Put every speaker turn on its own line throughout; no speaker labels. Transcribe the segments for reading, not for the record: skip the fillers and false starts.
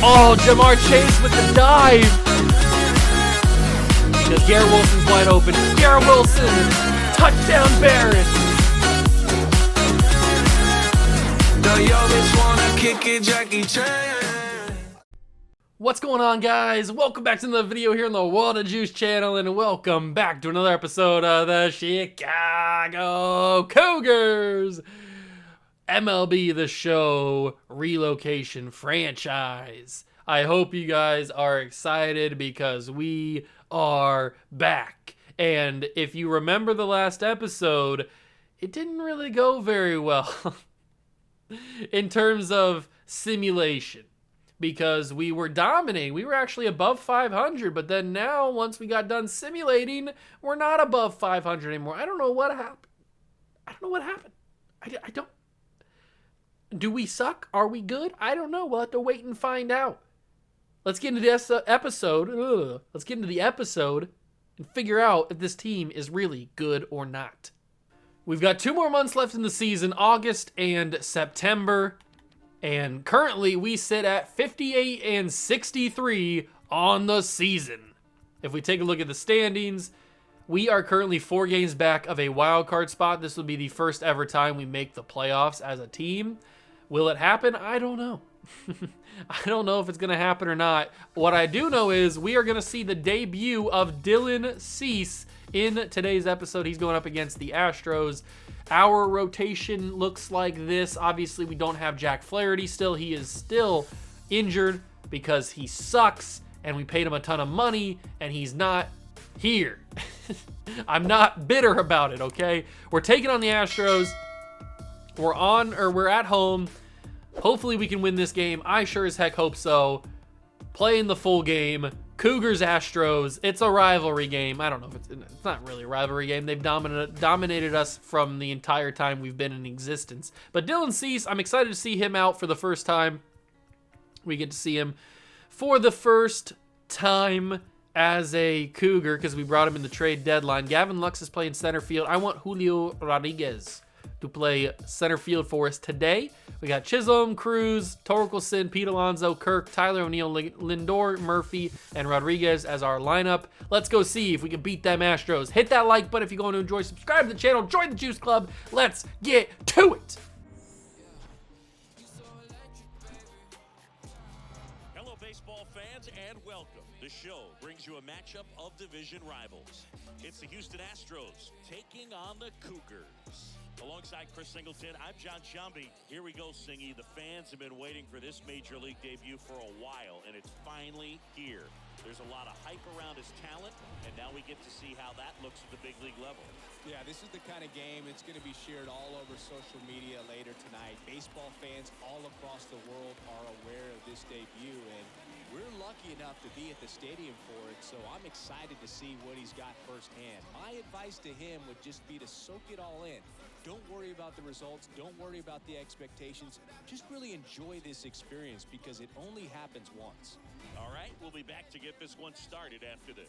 Oh, Jamar Chase with the dive. Because Garrett Wilson's wide open. Garrett Wilson, touchdown Barrett. What's going on, guys? Welcome back to another video here on the World of Juice channel, and welcome back to another episode of the Chicago Cougars MLB The Show Relocation franchise. I hope you guys are excited because we are back. And if you remember the last episode, it didn't really go very well in terms of simulation, because we were dominating. We were actually above 500, but then now, once we got done simulating, we're not above 500 anymore. I don't know what happened. I don't. Do we suck? Are we good? I don't know. We'll have to wait and find out. Let's get into this episode. Let's get into the episode and figure out if this team is really good or not. We've got 2 more months left in the season, August and September. And currently we sit at 58 and 63 on the season. If we take a look at the standings, we are currently 4 games back of a wild card spot. This will be the first ever time we make the playoffs as a team. Will it happen? I don't know. I don't know if it's going to happen or not. What I do know is we are going to see the debut of Dylan Cease in today's episode. He's going up against the Astros. Our rotation looks like this. Obviously, we don't have Jack Flaherty still. He is still injured because he sucks, and we paid him a ton of money, and he's not here. I'm not bitter about it, okay? We're taking on the Astros. We're at home. Hopefully we can win this game. I sure as heck hope so. Playing the full game. Cougars Astros. It's a rivalry game. I don't know if it's not really a rivalry game. They've dominated us from the entire time we've been in existence. But Dylan Cease, I'm excited to see him out for the first time. We get to see him for the first time as a Cougar because we brought him in the trade deadline. Gavin Lux is playing center field. I want Julio Rodriguez to play center field for us today. We got Chisholm, Cruz, Torkelson, Pete Alonso, Kirk, Tyler O'Neill, Lindor, Murphy, and Rodriguez as our lineup. Let's go see if we can beat them Astros. Hit that like button if you're going to enjoy. Subscribe to the channel. Join the Juice Club. Let's get to it.
Hello, baseball fans, and welcome. The show brings you a matchup of division rivals. It's the Houston Astros taking on the Cougars. Alongside Chris Singleton, I'm John Shambi. Here we go, Singy. The fans have been waiting for this Major League debut for a while, and it's finally here. There's a lot of hype around his talent, and now we get to see how that looks at the big league level.
Yeah, this is the kind of game that's going to be shared all over social media later tonight. Baseball fans all across the world are aware of this debut, and we're lucky enough to be at the stadium for it, so I'm excited to see what he's got firsthand. My advice to him would just be to soak it all in. Don't worry about the results. Don't worry about the expectations. Just really enjoy this experience because it only happens once.
All right, we'll be back to get this one started after this.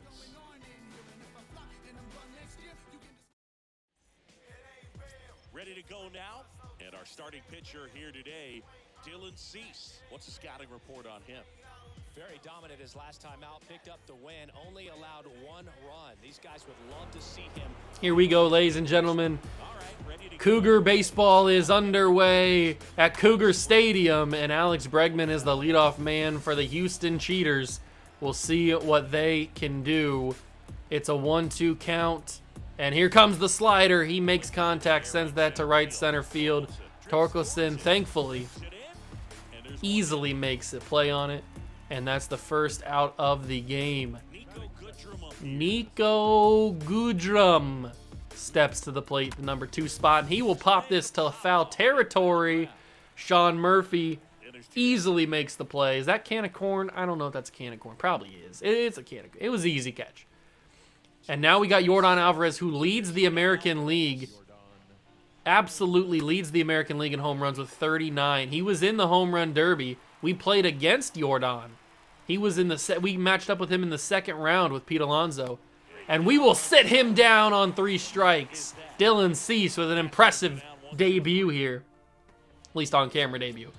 Ready to go now? And our starting pitcher here today, Dylan Cease. What's the scouting report on him?
Very dominant his last time out, picked up the win, only allowed 1 run. These guys would love to see him.
Here we go, ladies and gentlemen. Cougar baseball is underway at Cougar Stadium, and Alex Bregman is the leadoff man for the Houston Cheaters. We'll see what they can do. It's a 1-2 count, and here comes the slider. He makes contact, sends that to right center field. Torkelson, thankfully, easily makes a play on it. And that's the first out of the game. Nico Goodrum steps to the plate, the number 2 spot. And he will pop this to foul territory. Sean Murphy easily makes the play. Is that can of corn? I don't know if that's a can of corn. Probably is. It's a can of corn. It was an easy catch. And now we got Jordon Alvarez, who leads the American League. Absolutely leads the American League in home runs with 39. He was in the home run derby. We played against Jordon. He was in the we matched up with him in the 2nd round with Pete Alonso. And we will sit him down on 3 strikes. Dylan Cease with an impressive debut here. At least on camera debut.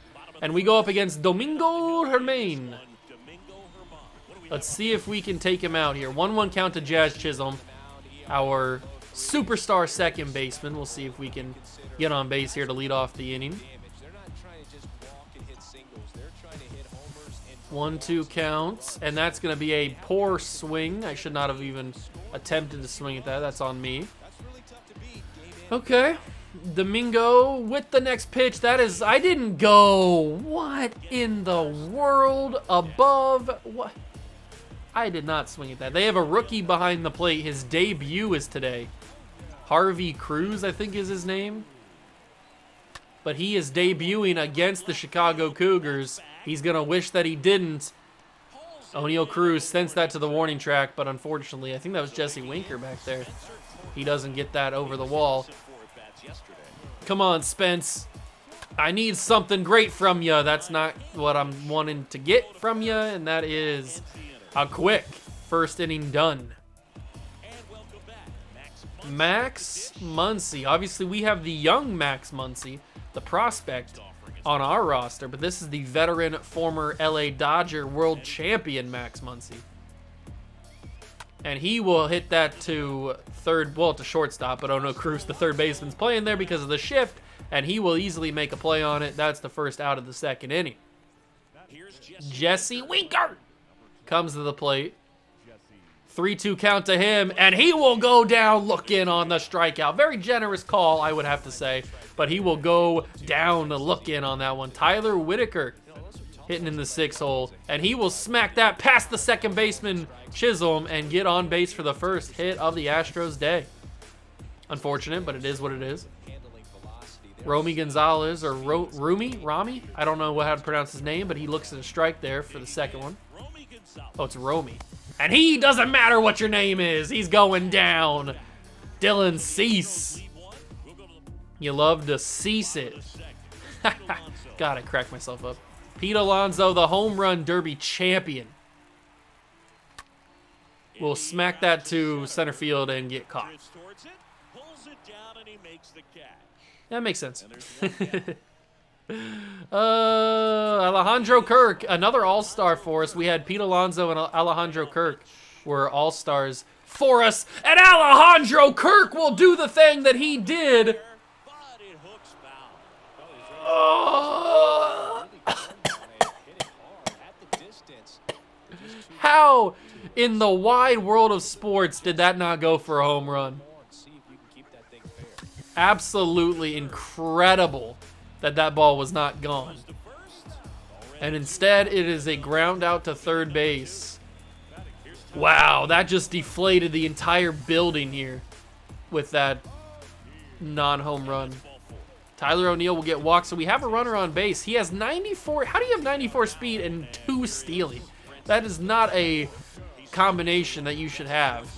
And we go up against Domingo Germain. Let's see if we can take him out here. 1-1 count to Jazz Chisholm, our superstar second baseman. We'll see if we can get on base here to lead off the inning. 1-2 counts, and that's going to be a poor swing. I should not have even attempted to swing at that. That's on me. Okay. Domingo with the next pitch. That is, I didn't go. What in the world? Above? What? I did not swing at that. They have a rookie behind the plate. His debut is today. Harvey Cruz, I think is his name. But he is debuting against the Chicago Cougars. He's going to wish that he didn't. O'Neal Cruz sends that to the warning track, but unfortunately, I think that was Jesse Winker back there. He doesn't get that over the wall. Come on, Spence. I need something great from you. That's not what I'm wanting to get from you, and that is a quick first inning done. Max Muncy. Obviously, we have the young Max Muncy, the prospect, on our roster, but this is the veteran former LA Dodger world champion Max Muncy. And he will hit that to third, well, to shortstop, but O'Neal Cruz, the third baseman's playing there because of the shift, and he will easily make a play on it. That's the first out of the second inning. Jesse Winker comes to the plate. 3-2 count to him, and he will go down looking on the strikeout. Very generous call, I would have to say, but he will go down to look in on that one. Tyler Whitaker hitting in the 6-hole, and he will smack that past the second baseman, Chisholm, and get on base for the first hit of the Astros' day. Unfortunate, but it is what it is. Romy Gonzalez, or Rami? I don't know how to pronounce his name, but he looks at a strike there for the second one. Oh, it's Romy. And he doesn't matter what your name is. He's going down. Dylan Cease. You love to cease it. God, I cracked myself up. Pete Alonso, the home run derby champion, will smack that to center field and get caught. That makes sense. Alejandro Kirk, another all-star for us. We had Pete Alonso and Alejandro Kirk were all-stars for us. And Alejandro Kirk will do the thing that he did. How in the wide world of sports did that not go for a home run? Absolutely incredible that ball was not gone. And instead, it is a ground out to third base. Wow, that just deflated the entire building here with that non-home run. Tyler O'Neill will get walked, so we have a runner on base. He has 94. How do you have 94 speed and 2 stealing? That is not a combination that you should have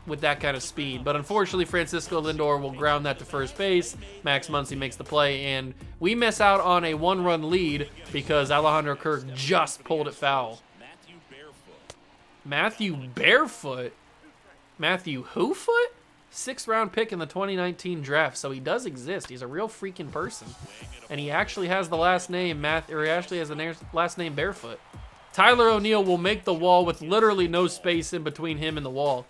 with that kind of speed. But unfortunately, Francisco Lindor will ground that to first base. Max Muncy makes the play, and we miss out on a 1-run lead because Alejandro Kirk just pulled it foul. Matthew Barefoot? Matthew Whofoot? 6th round pick in the 2019 draft, so he does exist. He's a real freaking person. And he actually has the last name, he actually has the last name Barefoot. Tyler O'Neill will make the wall with literally no space in between him and the wall.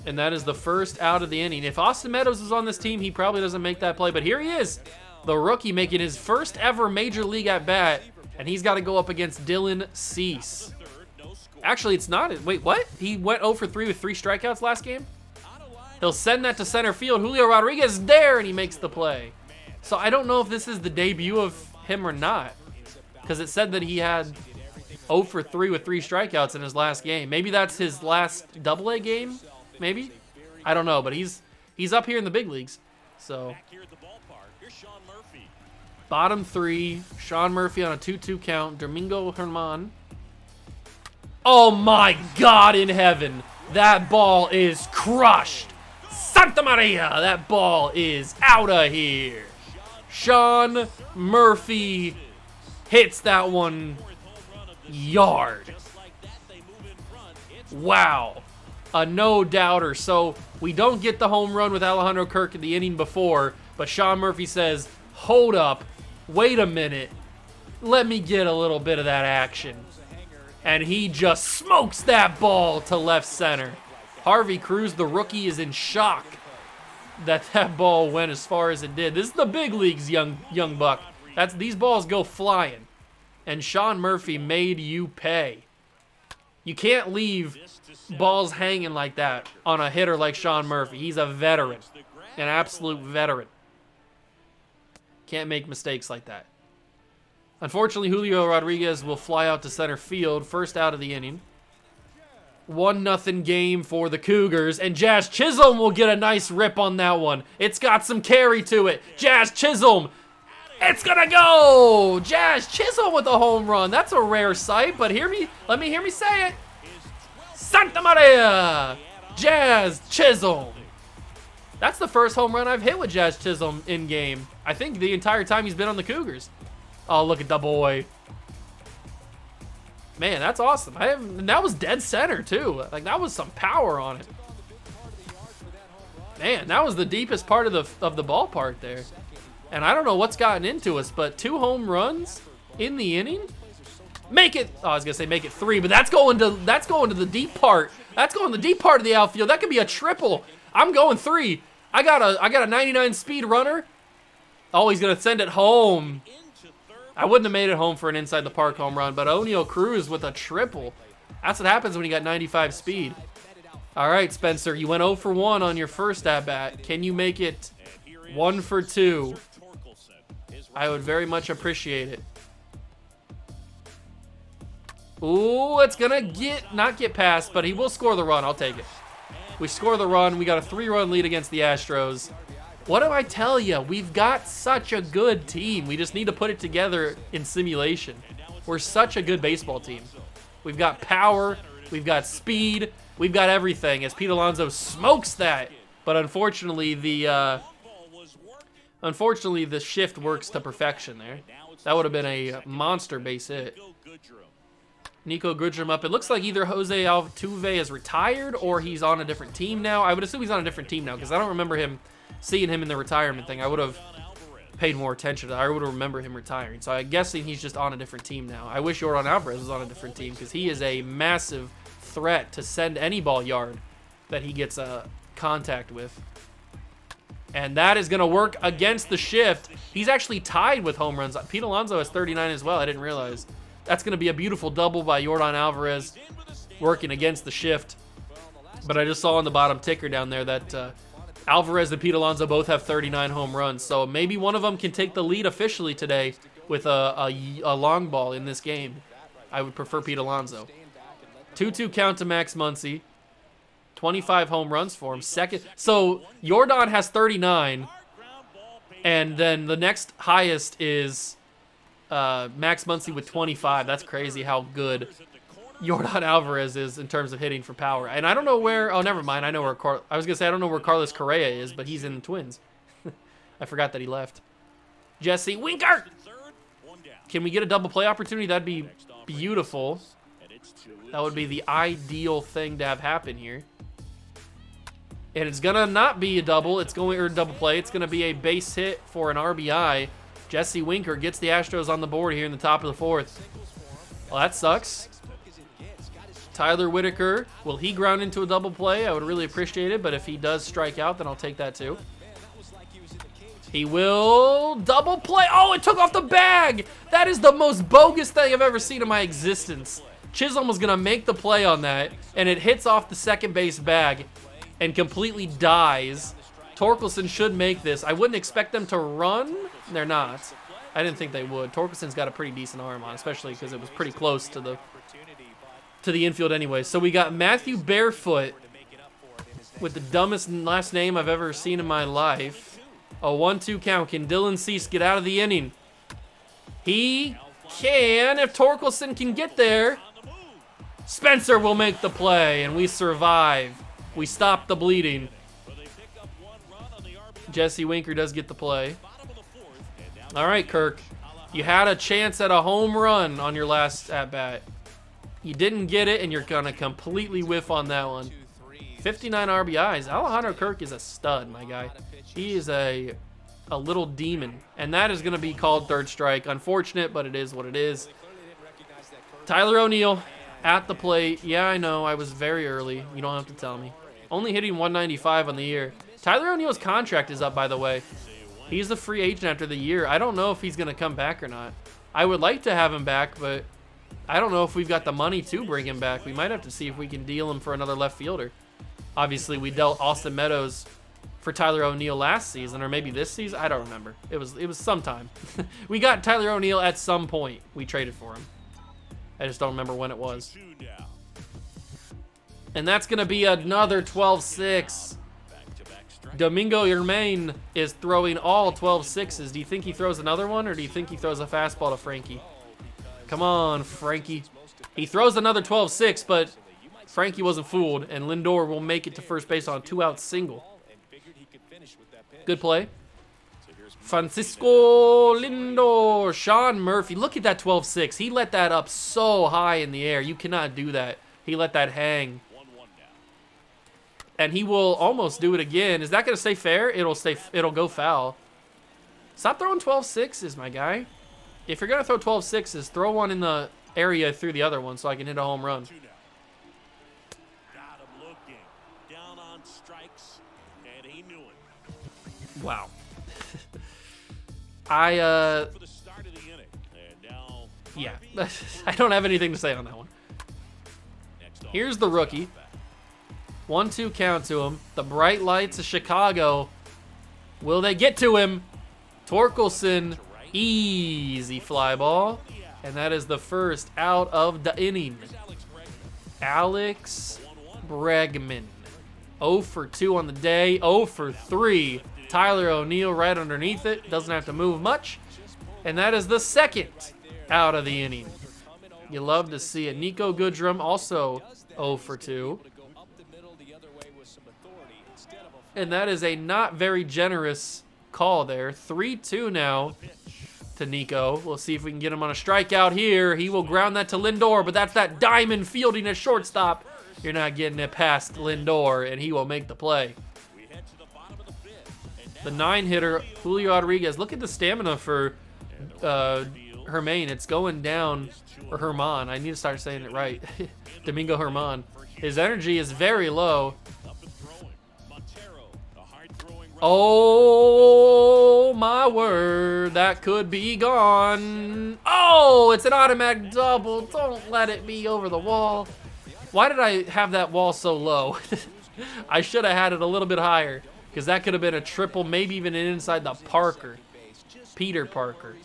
And that is the first out of the inning. If Austin Meadows was on this team, he probably doesn't make that play. But here he is, the rookie making his first ever major league at bat. And he's got to go up against Dylan Cease. Actually, it's not. Wait, what? He went 0 for 3 with 3 strikeouts last game? He'll send that to center field. Julio Rodriguez is there, and he makes the play. So I don't know if this is the debut of him or not, because it said that he had 0 for 3 with 3 strikeouts in his last game. Maybe that's his last AA game. Maybe, I don't know, but he's up here in the big leagues. So bottom 3, Sean Murphy on a 2-2 count. Domingo Germain. Oh my God in heaven, that ball is crushed. Santa Maria, that ball is out of here. Sean Murphy hits that one yard. Wow. A no-doubter. So we don't get the home run with Alejandro Kirk in the inning before, But Sean Murphy says, hold up, wait a minute, let me get a little bit of that action. And he just smokes that ball to left center. Harvey Cruz, the rookie, is in shock that that ball went as far as it did. This is the big leagues, young buck. These balls go flying. And Sean Murphy made you pay. You can't leave balls hanging like that on a hitter like Sean Murphy. He's a veteran, an absolute veteran. Can't make mistakes like that. Unfortunately, Julio Rodriguez will fly out to center field, first out of the inning. 1-0 game for the Cougars, and Jazz Chisholm will get a nice rip on that one. It's got some carry to it. Jazz Chisholm, it's gonna go! Jazz Chisholm with a home run. That's a rare sight, but let me hear me say it. Santa Maria! Jazz Chisholm. That's the first home run I've hit with Jazz Chisholm in game. I think the entire time he's been on the Cougars. Oh, look at the boy. Man, that's awesome. And that was dead center, too. Like, that was some power on it. Man, that was the deepest part of the ballpark there. And I don't know what's gotten into us, but 2 home runs in the inning? Make it, oh, I was going to say make it 3, but that's going to the deep part. That's going to the deep part of the outfield. That could be a triple. I'm going 3. I got a 99 speed runner. Oh, he's going to send it home. I wouldn't have made it home for an inside the park home run, but O'Neal Cruz with a triple. That's what happens when you got 95 speed. All right, Spencer, you went 0 for 1 on your first at-bat. Can you make it 1 for 2? I would very much appreciate it. Ooh, it's gonna not get past, but he will score the run. I'll take it. We score the run. We got a 3-run lead against the Astros. What do I tell you? We've got such a good team. We just need to put it together in simulation. We're such a good baseball team. We've got power. We've got speed. We've got everything. As Pete Alonso smokes that, but unfortunately the shift works to perfection there. That would have been a monster base hit. Nico Goodrum up. It looks like either Jose Altuve is retired or he's on a different team now. I would assume he's on a different team now because I don't remember seeing him in the retirement thing. I would have paid more attention to that. I would remember him retiring. So I'm guessing he's just on a different team now. I wish Jordon Alvarez was on a different team because he is a massive threat to send any ball yard that he gets contact with. And that is going to work against the shift. He's actually tied with home runs. Pete Alonso has 39 as well. I didn't realize. That's going to be a beautiful double by Jordon Alvarez working against the shift. But I just saw on the bottom ticker down there that Alvarez and Pete Alonso both have 39 home runs. So maybe one of them can take the lead officially today with a long ball in this game. I would prefer Pete Alonso. 2-2 count to Max Muncy. 25 home runs for him. Second. So Jordon has 39. And then the next highest is Max Muncy with 25. That's crazy how good Jordon Alvarez is in terms of hitting for power. And I don't know where, oh, never mind. I know where, I was going to say I don't know where Carlos Correa is, but he's in the Twins. I forgot that he left. Jesse Winker! Can we get a double play opportunity? That'd be beautiful. That would be the ideal thing to have happen here. And it's going to not be a double. It's going, or double play. It's going to be a base hit for an RBI. Jesse Winker gets the Astros on the board here in the top of the 4th. Well, that sucks. Tyler Whitaker, will he ground into a double play? I would really appreciate it, but if he does strike out, then I'll take that too. He will double play. Oh, it took off the bag. That is the most bogus thing I've ever seen in my existence. Chisholm was going to make the play on that, and it hits off the second base bag and completely dies. Torkelson should make this. I wouldn't expect them to run. They're not. I didn't think they would. Torkelson's got a pretty decent arm on, especially because it was pretty close to the infield anyway. So we got Matthew Barefoot with the dumbest last name I've ever seen in my life. A 1-2 count. Can Dylan Cease get out of the inning? He can if Torkelson can get there. Spencer will make the play, and we survive. We stop the bleeding. Jesse Winker does get the play. All right, Kirk. You had a chance at a home run on your last at-bat. You didn't get it, and you're going to completely whiff on that one. 59 RBIs. Alejandro Kirk is a stud, my guy. He is a a little demon. And that is going to be called third strike. Unfortunate, but it is what it is. Tyler O'Neill at the plate. Yeah, I know. I was very early. You don't have to tell me. Only hitting 195 on the year. Tyler O'Neill's contract is up, by the way. He's the free agent after the year. I don't know if he's going to come back or not. I would like to have him back, but I don't know if we've got the money to bring him back. We might have to see if we can deal him for another left fielder. Obviously, we dealt Austin Meadows for Tyler O'Neill last season, or maybe this season. I don't remember. It was sometime. We got Tyler O'Neill at some point. We traded for him. I just don't remember when it was. And that's going to be another 12-6. Domingo Germain is throwing all 12 sixes. Do you think he throws another one, or do you think he throws a fastball to Frankie? Come on, Frankie. He throws another 12-6, but Frankie wasn't fooled, and Lindor will make it to first base on a 2-out single. Good play. Francisco Lindor. Sean Murphy. Look at that 12-6. He let that up so high in the air. You cannot do that. He let that hang. And he will almost do it again. Is that going to stay fair? It'll go foul. Stop throwing 12-6s, my guy. If you're going to throw 12-6s, throw one in the area through the other one so I can hit a home run.
Got him looking. Down on strikes, and he knew it.
Wow.
For the start of the inning. And now
Yeah. I don't have anything to say on that one. Here's the rookie. 1-2 count to him. The bright lights of Chicago. Will they get to him? Torkelson, easy fly ball. And that is the first out of the inning. Alex Bregman. 0 for 2 on the day. 0 for 3. Tyler O'Neill right underneath it. Doesn't have to move much. And that is the second out of the inning. You love to see it. Nico Goodrum also 0 for 2. And that is a not very generous call there. 3-2 now to Nico. We'll see if we can get him on a strikeout here. He will ground that to Lindor, but that's that diamond fielding at shortstop. You're not getting it past Lindor, and he will make the play. The 9-hitter, Julio Rodriguez. Look at the stamina for Germain. It's going down, or Herman. I need to start saying it right. Domingo German. His energy is very low. Oh, my word. That could be gone. Oh, it's an automatic double. Don't let it be over the wall. Why did I have that wall so low? I should have had it a little bit higher, because that could have been a triple, maybe even an inside the Parker. Peter Parker.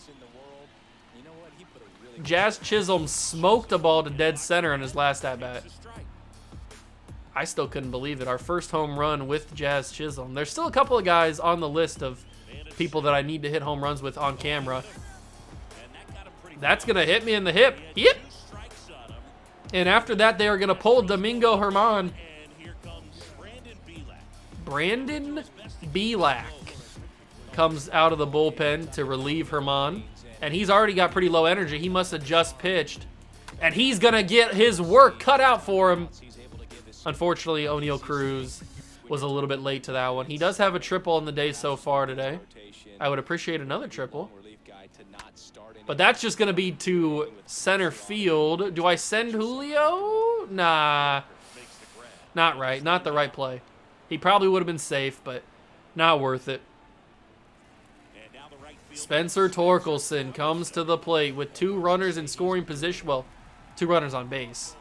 Jazz Chisholm smoked a ball to dead center in his last at-bat. I still couldn't believe it. Our first home run with Jazz Chisholm. There's still a couple of guys on the list of people that I need to hit home runs with on camera. That's going to hit me in the hip. Yep. And after that, they are going to pull Domingo German. Brandon Belak comes out of the bullpen to relieve German. And he's already got pretty low energy. He must have just pitched. And he's going to get his work cut out for him. Unfortunately, O'Neal Cruz was a little bit late to that one. He does have a triple in the day so far today. I would appreciate another triple. But that's just going to be to center field. Do I send Julio? Nah. Not right. Not the right play. He probably would have been safe, but not worth it. Spencer Torkelson comes to the plate with 2 runners in scoring position. Well, 2 runners on base.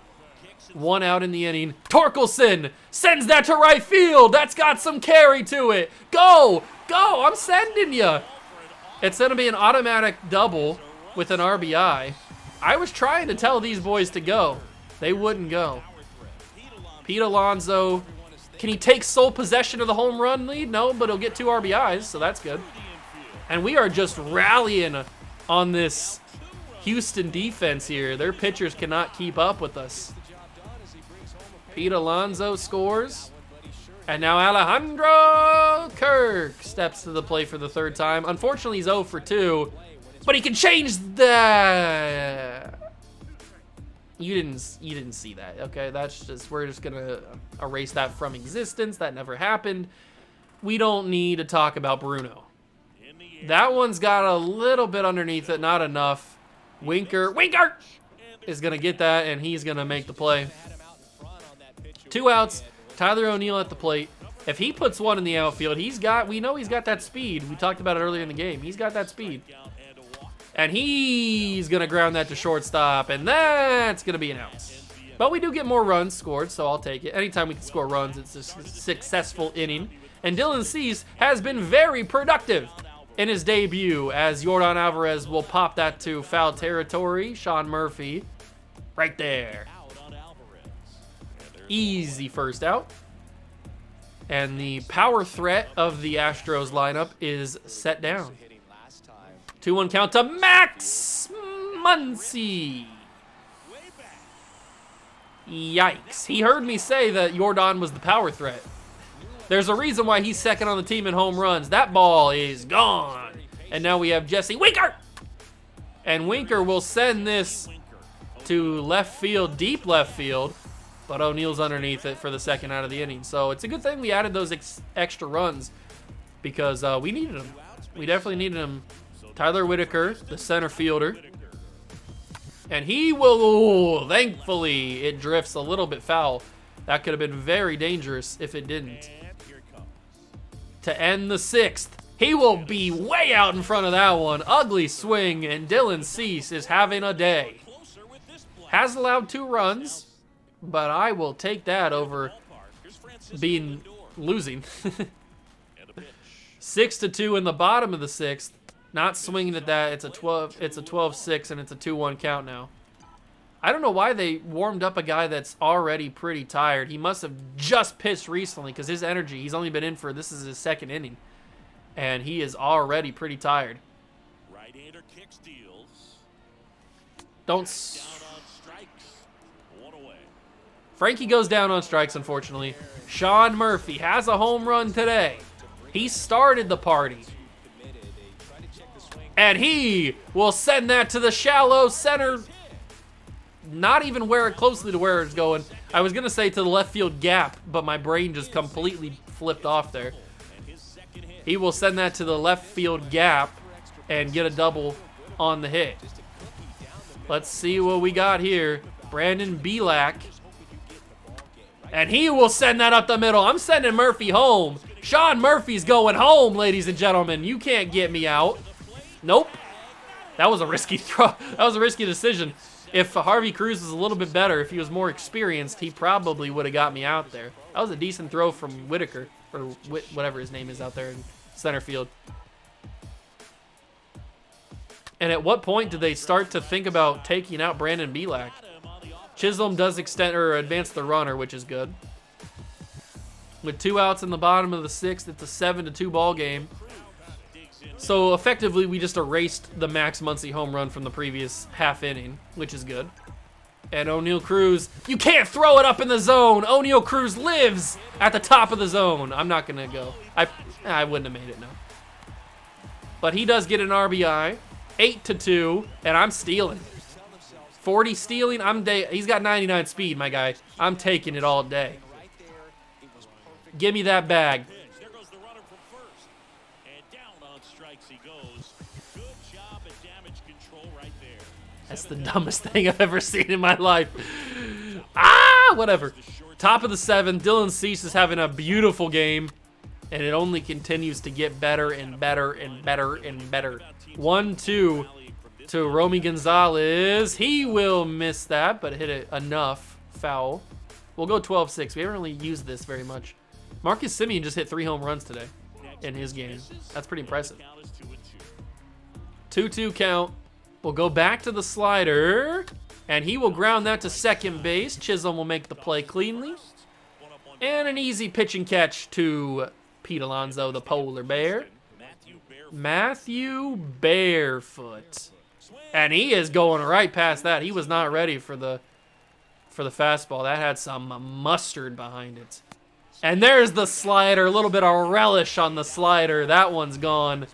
1 out in the inning. Torkelson sends that to right field. That's got some carry to it. Go! Go! I'm sending you. It's going to be an automatic double with an RBI. I was trying to tell these boys to go. They wouldn't go. Pete Alonso. Can he take sole possession of the home run lead? No, but he'll get 2 RBIs, so that's good. And we are just rallying on this Houston defense here. Their pitchers cannot keep up with us. Pete Alonso scores. And now Alejandro Kirk steps to the plate for the 3rd time. Unfortunately, he's 0 for 2. But he can change that. You didn't see that, okay? That's just, we're just gonna erase that from existence. That never happened. We don't need to talk about Bruno. That one's got a little bit underneath it, not enough. Winker is going to get that, and he's going to make the play. 2 outs. Tyler O'Neill at the plate. If he puts one in the outfield, we know he's got that speed. We talked about it earlier in the game. He's got that speed. And he's going to ground that to shortstop, and that's going to be an out. But we do get more runs scored, so I'll take it. Anytime we can score runs, it's a successful inning. And Dylan Cease has been very productive in his debut, as Jordon Alvarez will pop that to foul territory. Sean Murphy right there. Easy first out. And the power threat of the Astros lineup is set down. 2-1 count to Max Muncy. Yikes. He heard me say that Jordon was the power threat. There's a reason why he's second on the team in home runs. That ball is gone. And now we have Jesse Winker. And Winker will send this to left field, deep left field. But O'Neill's underneath it for the second out of the inning. So it's a good thing we added those extra runs because we needed them. We definitely needed them. Tyler Whitaker, the center fielder. And he will, thankfully, it drifts a little bit foul. That could have been very dangerous if it didn't. To end the 6th, he will be way out in front of that one. Ugly swing, and Dylan Cease is having a day. Has allowed 2 runs. But I will take that over losing. 6-2 in the bottom of the 6th. Not swinging at that. It's a 12-6 and it's a 2-1 count now. I don't know why they warmed up a guy that's already pretty tired. He must have just pitched recently because his energy, he's only been in for, this is his 2nd inning. And he is already pretty tired.
Right-hander kick steals.
Don't... Frankie goes down on strikes, unfortunately. Sean Murphy has a home run today. He started the party. And he will send that to the shallow center. Not even closely to where it's going. I was going to say to the left field gap, but my brain just completely flipped off there. He will send that to the left field gap and get a double on the hit. Let's see what we got here. Brandon Belak. And he will send that up the middle. I'm sending Murphy home. Sean Murphy's going home, ladies and gentlemen. You can't get me out. Nope. That was a risky throw. That was a risky decision. If Harvey Cruz was a little bit better, if he was more experienced, he probably would have got me out there. That was a decent throw from Whitaker, or whatever his name is out there in center field. And at what point did they start to think about taking out Brandon Belak? Chisholm does extend or advance the runner, which is good. With 2 outs in the bottom of the 6th, it's a 7-2 ball game. So effectively, we just erased the Max Muncy home run from the previous half inning, which is good. And O'Neill Cruz, you can't throw it up in the zone. O'Neill Cruz lives at the top of the zone. I'm not gonna go. I wouldn't have made it, no. But he does get an RBI, 8-2, and I'm stealing. 40 stealing, he's got 99 speed, my guy. I'm taking it all day. Give me that bag.
There goes the runner from first. And down on strikes he goes. Good job at damage control right there.
That's the dumbest thing I've ever seen in my life. Whatever. Top of the 7th, Dylan Cease is having a beautiful game. And it only continues to get better and better and better and better. 1-2. To Romy Gonzalez. He will miss that, but hit it enough. Foul. We'll go 12-6. We haven't really used this very much. Marcus Semien just hit 3 home runs today in his game. That's pretty impressive. 2-2 count. We'll go back to the slider, and he will ground that to second base. Chisholm will make the play cleanly. And an easy pitch and catch to Pete Alonso, the polar bear. Matthew Barefoot. And he is going right past that. He was not ready for the fastball. That had some mustard behind it. And there's the slider. A little bit of relish on the slider. That one's gone.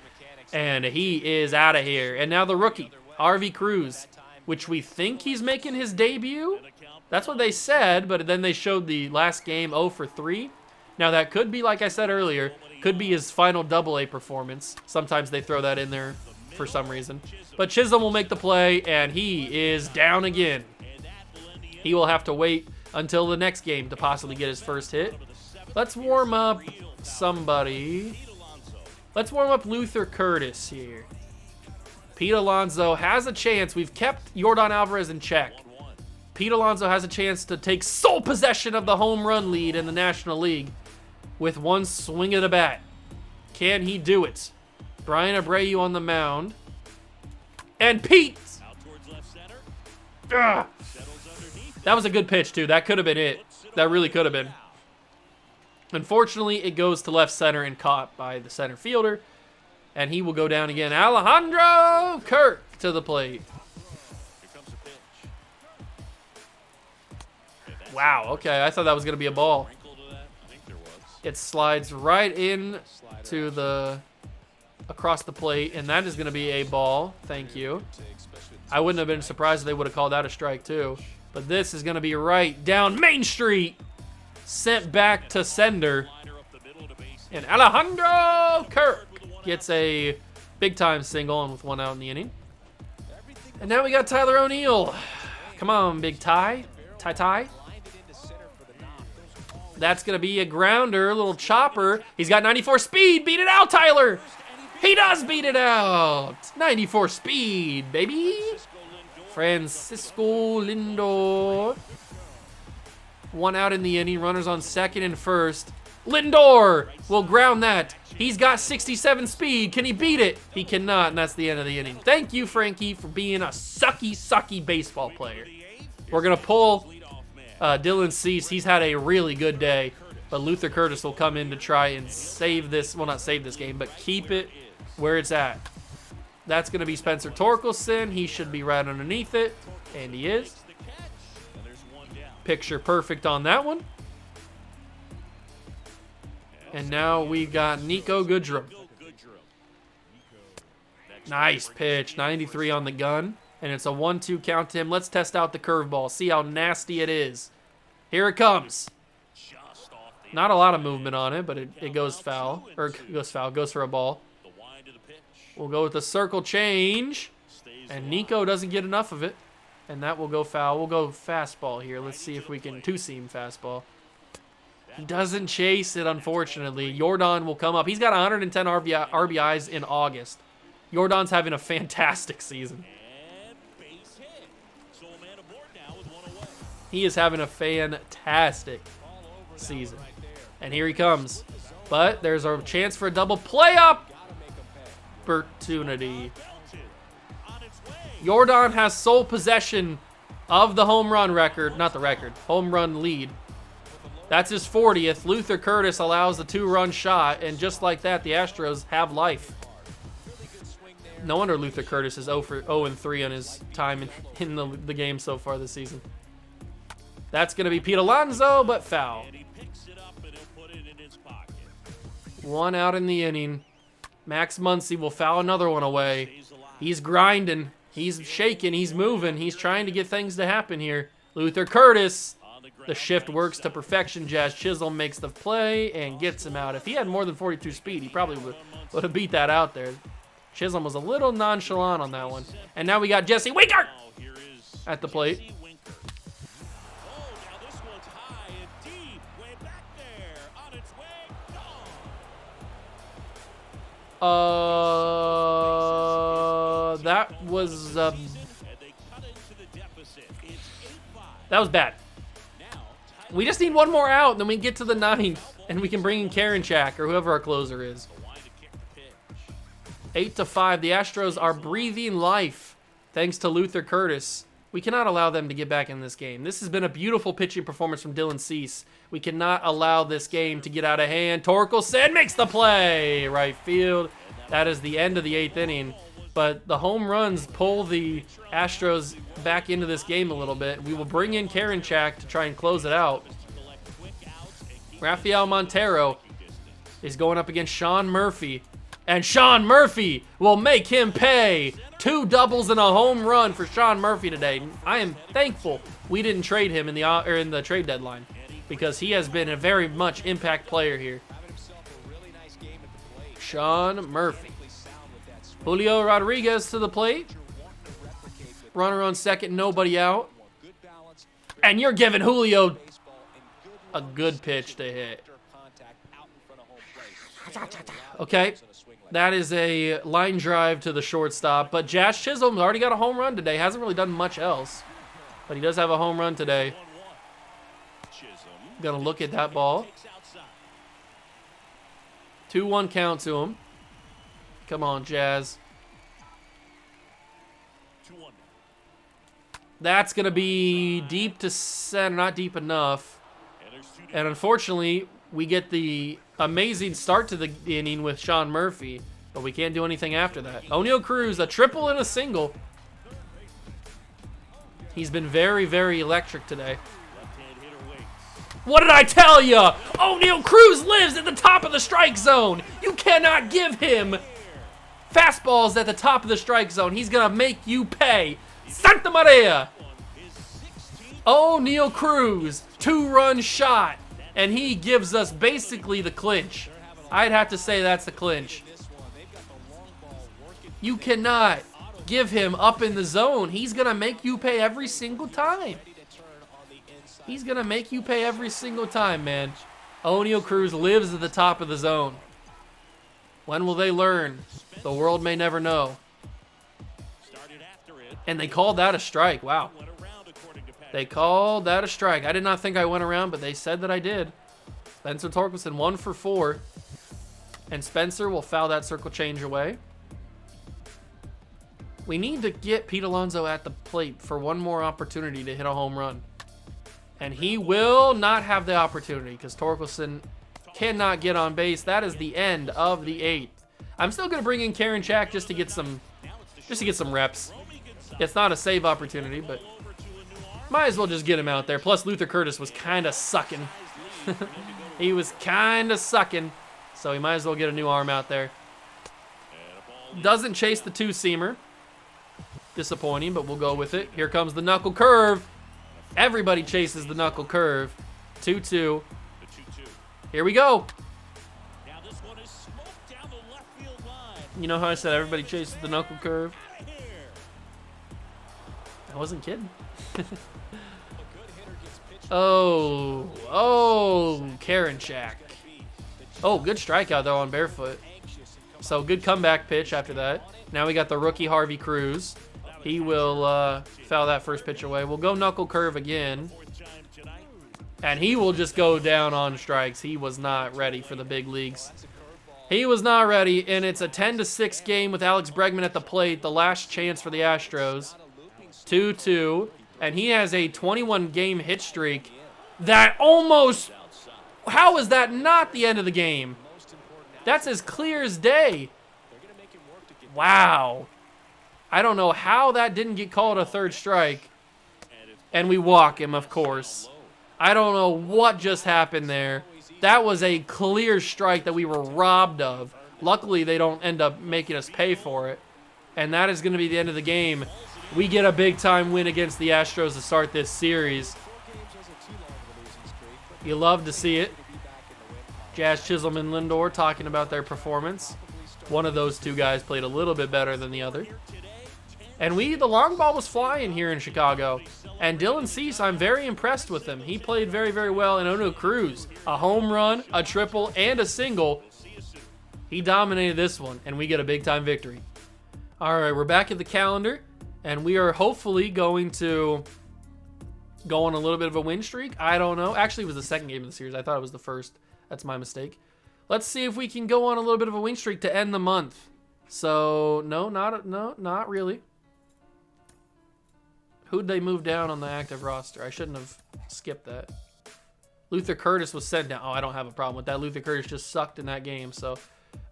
And he is out of here. And now the rookie, Harvey Cruz, which we think he's making his debut. That's what they said, but then they showed the last game 0 for 3. Now that could be, like I said earlier, Could be his final Double-A performance. Sometimes they throw that in there for some reason. But Chisholm will make the play, and he is down again. He will have to wait until the next game to possibly get his first hit. Let's warm up somebody. Let's warm up Luther Curtis here. Pete Alonso has a chance. We've kept Jordon Alvarez in check. Pete Alonso has a chance to take sole possession of the home run lead in the National League with one swing of the bat. Can he do it? Brian Abreu on the mound. And Pete! Ugh. That was a good pitch, too. That could have been it. That really could have been. Unfortunately, it goes to left center and caught by the center fielder. And he will go down again. Alejandro Kirk to the plate. Wow, okay. I thought that was going to be a ball. It slides right in to the across the plate, and that is going to be a ball. Thank you. I wouldn't have been surprised if they would have called that a strike, too. But this is going to be right down Main Street. Sent back to sender. And Alejandro Kirk gets a big-time single and with one out in the inning. And now we got Tyler O'Neill. Come on, Big Ty. Ty. That's going to be a grounder, a little chopper. He's got 94 speed. Beat it out, Tyler. He does beat it out. 94 speed, baby. Francisco Lindor. One out in the inning. Runners on second and first. Lindor will ground that. He's got 67 speed. Can he beat it? He cannot, and that's the end of the inning. Thank you, Frankie, for being a sucky baseball player. We're going to pull Dylan Cease. He's had a really good day, but Luther Curtis will come in to try and save this. Well, not save this game, but keep it where it's at. That's going to be Spencer Torkelson. He should be right underneath it, and he is. Picture perfect on that one. And now we've got Nico Goodrum. Nice pitch, 93 on the gun. And it's a 1-2 count to him. Let's test out the curveball, see how nasty it is. Here it comes. Not a lot of movement on it, but it goes foul. Or goes for a ball. We'll go with the circle change. And Nico doesn't get enough of it. And that will go foul. We'll go fastball here. Let's see if we can two-seam fastball. He doesn't chase it, unfortunately. Jordon will come up. He's got 110 RBIs in August. Jordon's having a fantastic season. He is having a fantastic season. And here he comes. But there's a chance for a double play opportunity. Jordon has sole possession of the home run record. Not the record. Home run lead. That's his 40th. Luther Curtis allows the 2-run shot. And just like that, the Astros have life. No wonder Luther Curtis is 0-3 on his time in the game so far this season. That's going to be Pete Alonso, but foul. One out in the inning. Max Muncy will foul another one away. He's grinding. He's shaking. He's moving. He's trying to get things to happen here. Luther Curtis. The shift works to perfection. Jazz Chisholm makes the play and gets him out. If he had more than 42 speed, he probably would have beat that out there. Chisholm was a little nonchalant on that one. And now we got Jesse Winker at the plate. That was bad. We just need one more out, and then we get to the 9th, and we can bring in Karinchak or whoever our closer is. 8-5. The Astros are breathing life thanks to Luther Curtis. We cannot allow them to get back in this game. This has been a beautiful pitching performance from Dylan Cease. We cannot allow this game to get out of hand. Torkelson makes the play. Right field. That is the end of the 8th inning. But the home runs pull the Astros back into this game a little bit. We will bring in Karinchak to try and close it out. Rafael Montero is going up against Sean Murphy. And Sean Murphy will make him pay. 2 doubles and a home run for Sean Murphy today. I am thankful we didn't trade him in the trade deadline because he has been a very much impact player here. Sean Murphy. Julio Rodriguez to the plate. Runner on second, nobody out. And you're giving Julio a good pitch to hit. Okay, that is a line drive to the shortstop. But Jazz Chisholm's already got a home run today. Hasn't really done much else. But he does have a home run today. Gonna look at that ball. 2-1 count to him. Come on, Jazz. That's gonna be deep to center, not deep enough. And unfortunately, we get the amazing start to the inning with Sean Murphy, but we can't do anything after that. O'Neal Cruz, a triple and a single. He's been very, very electric today. What did I tell you? O'Neal Cruz lives at the top of the strike zone. You cannot give him fastballs at the top of the strike zone. He's going to make you pay. Santa Maria. O'Neal Cruz, 2-run shot. And he gives us basically the clinch. I'd have to say that's the clinch. You cannot give him up in the zone. He's going to make you pay every single time. He's going to make you pay every single time, man. O'Neal Cruz lives at the top of the zone. When will they learn? The world may never know. And they called that a strike. Wow. They called that a strike. I did not think I went around, but they said that I did. Spencer Torkelson, 1 for 4. And Spencer will foul that circle change away. We need to get Pete Alonso at the plate for one more opportunity to hit a home run. And he will not have the opportunity because Torkelson cannot get on base. That is the end of the 8th. I'm still going to bring in Karen Chack just to get some reps. It's not a save opportunity, but might as well just get him out there. Plus, Luther Curtis was kind of sucking. He was kind of sucking, so he might as well get a new arm out there. Doesn't chase the 2-seamer. Disappointing, but we'll go with it. Here comes the knuckle curve. Everybody chases the knuckle curve. 2-2. Here we go. You know how I said everybody chases the knuckle curve? I wasn't kidding. Oh, Karen Shack. Oh, good strikeout though on Barefoot. So good comeback pitch after that. Now we got the rookie Harvey Cruz. He will foul that first pitch away. We'll go knuckle curve again. And he will just go down on strikes. He was not ready for the big leagues. He was not ready, and it's a 10-6 game with Alex Bregman at the plate. The last chance for the Astros. 2-2. And he has a 21-game hit streak. That almost... How is that not the end of the game? That's as clear as day. Wow. I don't know how that didn't get called a third strike. And we walk him, of course. I don't know what just happened there. That was a clear strike that we were robbed of. Luckily, they don't end up making us pay for it. And that is going to be the end of the game. We get a big-time win against the Astros to start this series. You love to see it. Jazz Chisholm and Lindor talking about their performance. One of those two guys played a little bit better than the other. And the long ball was flying here in Chicago. And Dylan Cease, I'm very impressed with him. He played very, very well. And O'Neal Cruz, a home run, a triple, and a single. He dominated this one, and we get a big-time victory. All right, we're back at the calendar, and we are hopefully going to go on a little bit of a win streak. I don't know. Actually, it was the second game of the series. I thought it was the first. That's my mistake. Let's see if we can go on a little bit of a win streak to end the month. So, no, not really. Who'd they move down on the active roster? I shouldn't have skipped that. Luther Curtis was sent down. Oh, I don't have a problem with that. Luther Curtis just sucked in that game, so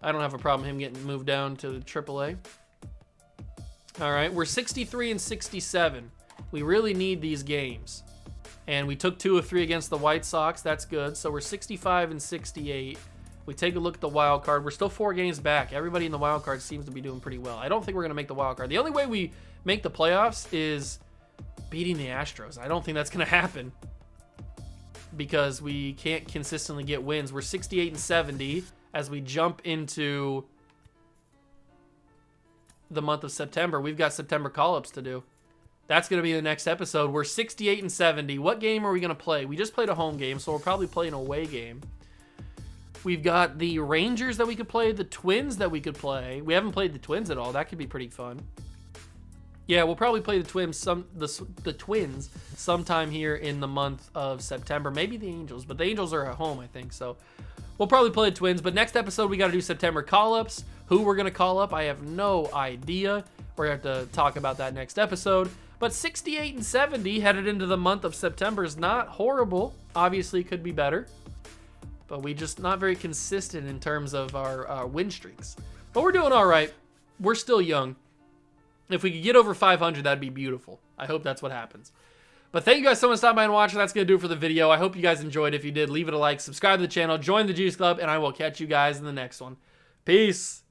I don't have a problem him getting moved down to AAA. All right, we're 63 and 67. We really need these games. And we took 2 of 3 against the White Sox. That's good. So we're 65 and 68. We take a look at the wild card. We're still 4 games back. Everybody in the wild card seems to be doing pretty well. I don't think we're going to make the wild card. The only way we make the playoffs is beating the Astros. I don't think that's going to happen because we can't consistently get wins. We're 68 and 70. as we jump into the month of September. We've got September call-ups to do. That's going to be the next episode. We're 68 and 70. What game are we going to play? We just played a home game, so we'll probably play an away game. We've got the Rangers that we could play, the Twins that we could play. We haven't played the Twins at all. That could be pretty fun. Yeah, we'll probably play the Twins sometime here in the month of September. Maybe the Angels, but the Angels are at home, I think. So we'll probably play the Twins. But next episode, we got to do September call-ups. Who we're going to call up, I have no idea. We're going to have to talk about that next episode. But 68 and 70 headed into the month of September is not horrible. Obviously, it could be better. But we just not very consistent in terms of our win streaks. But we're doing all right. We're still young. If we could get over 500, that'd be beautiful. I hope that's what happens. But thank you guys so much for stopping by and watching. That's going to do it for the video. I hope you guys enjoyed. If you did, leave it a like, subscribe to the channel, join the Juice Club, and I will catch you guys in the next one. Peace.